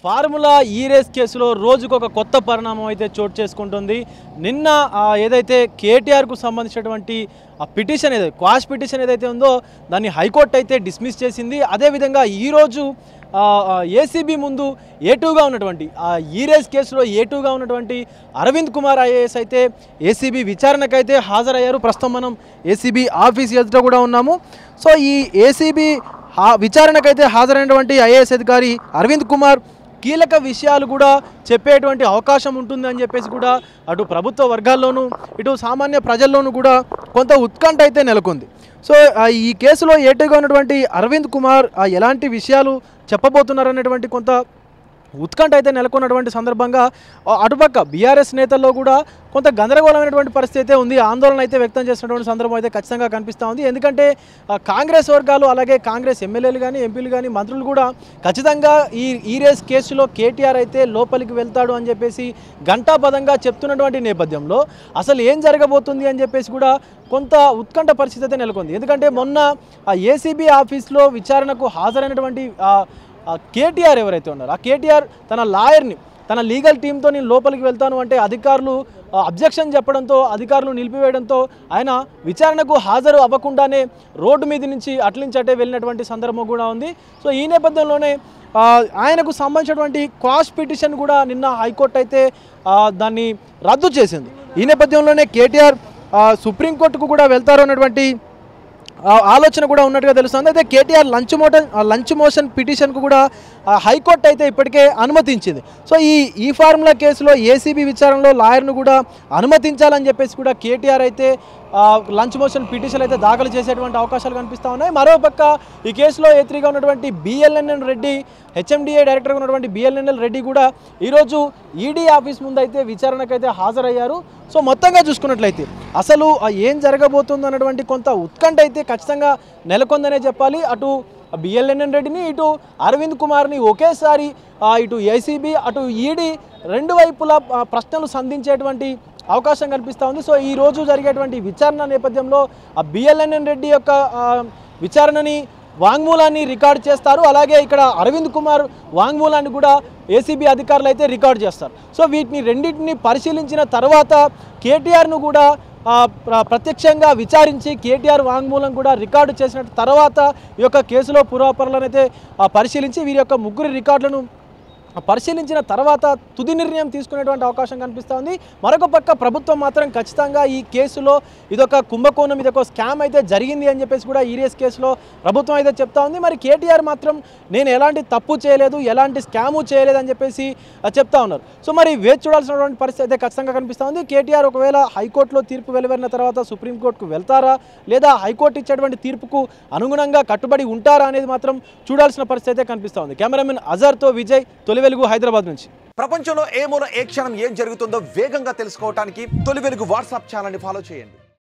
Formula ఈ race కేసులో రోజుకొక కొత్త పరిణామం అయితే చోటు చేసుకుంటుంది. నిన్న ఏదైతే కేటీఆర్కు సంబంధించినటువంటి ఆ పిటిషన్ ఏదైతే క్వాష్ పిటిషన్ ఏదైతే ఉందో దాన్ని హైకోర్టు అయితే డిస్మిస్ చేసింది. అదేవిధంగా ఈరోజు ఏసీబీ ముందు ఏటూగా ఉన్నటువంటి ఈ రేస్ కేసులో ఏటూగా ఉన్నటువంటి అరవింద్ కుమార్ ఐఏఎస్ అయితే ఏసీబీ విచారణకైతే హాజరయ్యారు. ప్రస్తుతం మనం ఏసీబీ ఆఫీస్ ఎదుట కూడా ఉన్నాము. సో ఈ ఏసీబీ విచారణకైతే హాజరైనటువంటి ఐఏఎస్ అధికారి అరవింద్ కుమార్ కీలక విషయాలు కూడా చెప్పేటువంటి అవకాశం ఉంటుందని చెప్పేసి కూడా అటు ప్రభుత్వ వర్గాల్లోనూ ఇటు సామాన్య ప్రజల్లోనూ కూడా కొంత ఉత్కంఠ అయితే నెలకొంది. సో ఈ కేసులో ఏటుగా ఉన్నటువంటి అరవింద్ కుమార్ ఎలాంటి విషయాలు చెప్పబోతున్నారనేటువంటి కొంత ఉత్కంఠ అయితే నెలకొన్నటువంటి సందర్భంగా అటుపక్క బీఆర్ఎస్ నేతల్లో కూడా కొంత గందరగోళమైనటువంటి పరిస్థితి అయితే ఉంది. ఆందోళన అయితే వ్యక్తం చేసినటువంటి సందర్భం అయితే ఖచ్చితంగా కనిపిస్తూ ఉంది. ఎందుకంటే కాంగ్రెస్ వర్గాలు అలాగే కాంగ్రెస్ ఎమ్మెల్యేలు కానీ ఎంపీలు కానీ మంత్రులు కూడా ఖచ్చితంగా ఈ రేస్ కేసులో కేటీఆర్ అయితే లోపలికి వెళ్తాడు అని చెప్పేసి ఘంటాపదంగా చెప్తున్నటువంటి నేపథ్యంలో అసలు ఏం జరగబోతుంది అని చెప్పేసి కూడా కొంత ఉత్కంఠ పరిస్థితి అయితే నెలకొంది. ఎందుకంటే మొన్న ఏసీబీ ఆఫీస్లో విచారణకు హాజరైనటువంటి కేటీఆర్ ఎవరైతే ఉన్నారో ఆ కేటీఆర్ తన లాయర్ని తన లీగల్ టీంతో నేను లోపలికి వెళ్తాను అంటే అధికారులు అబ్జెక్షన్ చెప్పడంతో అధికారులు నిలిపివేయడంతో ఆయన విచారణకు హాజరు అవ్వకుండానే రోడ్డు మీద నుంచి అట్లించటే వెళ్ళినటువంటి సందర్భం కూడా ఉంది. సో ఈ నేపథ్యంలోనే ఆయనకు సంబంధించినటువంటి క్వాష్ పిటిషన్ కూడా నిన్న హైకోర్టు అయితే దాన్ని రద్దు చేసింది. ఈ నేపథ్యంలోనే కేటీఆర్ సుప్రీంకోర్టుకు కూడా వెళ్తారు అన్నటువంటి ఆలోచన కూడా ఉన్నట్టుగా తెలుస్తుంది. అయితే కేటీఆర్ లంచ్ మోషన్ పిటిషన్కు కూడా హైకోర్టు అయితే ఇప్పటికే అనుమతించింది. సో ఈ ఫార్ములా కేసులో ఏసీబీ విచారణలో లాయర్ను కూడా అనుమతించాలని చెప్పేసి కూడా కేటీఆర్ అయితే లంచ్ మోషన్ పిటిషన్ అయితే దాఖలు చేసేటువంటి అవకాశాలు కనిపిస్తూ ఉన్నాయి. మరోపక్క ఈ కేసులో ఏత్రీగా ఉన్నటువంటి బిఎల్ఎన్ఎన్ రెడ్డి హెచ్ఎండిఏ డైరెక్టర్గా ఉన్నటువంటి బిఎల్ఎన్ఎల్ రెడ్డి కూడా ఈరోజు ఈడీ ఆఫీస్ ముందు అయితే విచారణకైతే హాజరయ్యారు. సో మొత్తంగా చూసుకున్నట్లయితే అసలు ఏం జరగబోతుందో అన్నటువంటి కొంత ఉత్కంఠ అయితే ఖచ్చితంగా నెలకొందనే చెప్పాలి. అటు బిఎల్ఎన్ఎన్ రెడ్డిని ఇటు అరవింద్ కుమార్ని ఒకేసారి ఇటు ఏసీబీ అటు ఈడీ రెండు వైపులా ప్రశ్నలు సంధించేటువంటి అవకాశం కనిపిస్తూ ఉంది. సో ఈరోజు జరిగేటువంటి విచారణ నేపథ్యంలో బిఎల్ఎన్ఎన్ రెడ్డి యొక్క విచారణని వాంగ్మూలాన్ని రికార్డు చేస్తారు. అలాగే ఇక్కడ అరవింద్ కుమార్ వాంగ్మూలాన్ని కూడా ఏసీబీ అధికారులు అయితే రికార్డు చేస్తారు. సో వీటిని రెండింటిని పరిశీలించిన తర్వాత కేటీఆర్ను కూడా ప్రత్యక్షంగా విచారించి కేటీఆర్ వాంగ్మూలం కూడా రికార్డు చేసిన తర్వాత ఈ యొక్క కేసులో పూర్వాపరాలను అయితే పరిశీలించి వీరి యొక్క ముగ్గురి రికార్డులను పరిశీలించిన తర్వాత తుది నిర్ణయం తీసుకునేటువంటి అవకాశం కనిపిస్తూ ఉంది. మరొక పక్క ప్రభుత్వం మాత్రం ఖచ్చితంగా ఈ కేసులో ఇదొక కుంభకోణం ఇదొక స్కామ్ అయితే జరిగింది అని చెప్పేసి కూడా ఈ రేస్ కేసులో ప్రభుత్వం అయితే చెప్తా ఉంది. మరి కేటీఆర్ మాత్రం నేను ఎలాంటి తప్పు చేయలేదు ఎలాంటి స్కాము చేయలేదు అని చెప్పేసి చెప్తా ఉన్నారు. సో మరి వేచి చూడాల్సినటువంటి పరిస్థితి అయితే ఖచ్చితంగా కనిపిస్తూ ఉంది. కేటీఆర్ ఒకవేళ హైకోర్టులో తీర్పు వెలువరిన తర్వాత సుప్రీంకోర్టుకు వెళ్తారా లేదా హైకోర్టు ఇచ్చేటువంటి తీర్పుకు అనుగుణంగా కట్టుబడి ఉంటారా అనేది మాత్రం చూడాల్సిన పరిస్థితి అయితే కనిపిస్తూ ఉంది. కెమెరామెన్ అజర్తో విజయ్, తొలి వెలుగు, హైదరాబాద్ నుంచి. ప్రపంచంలో ఏ మూల ఏ క్షణం ఏం జరుగుతుందో వేగంగా తెలుసుకోవడానికి తొలి వెలుగు వాట్సాప్ ఛానల్ని ఫాలో చేయండి.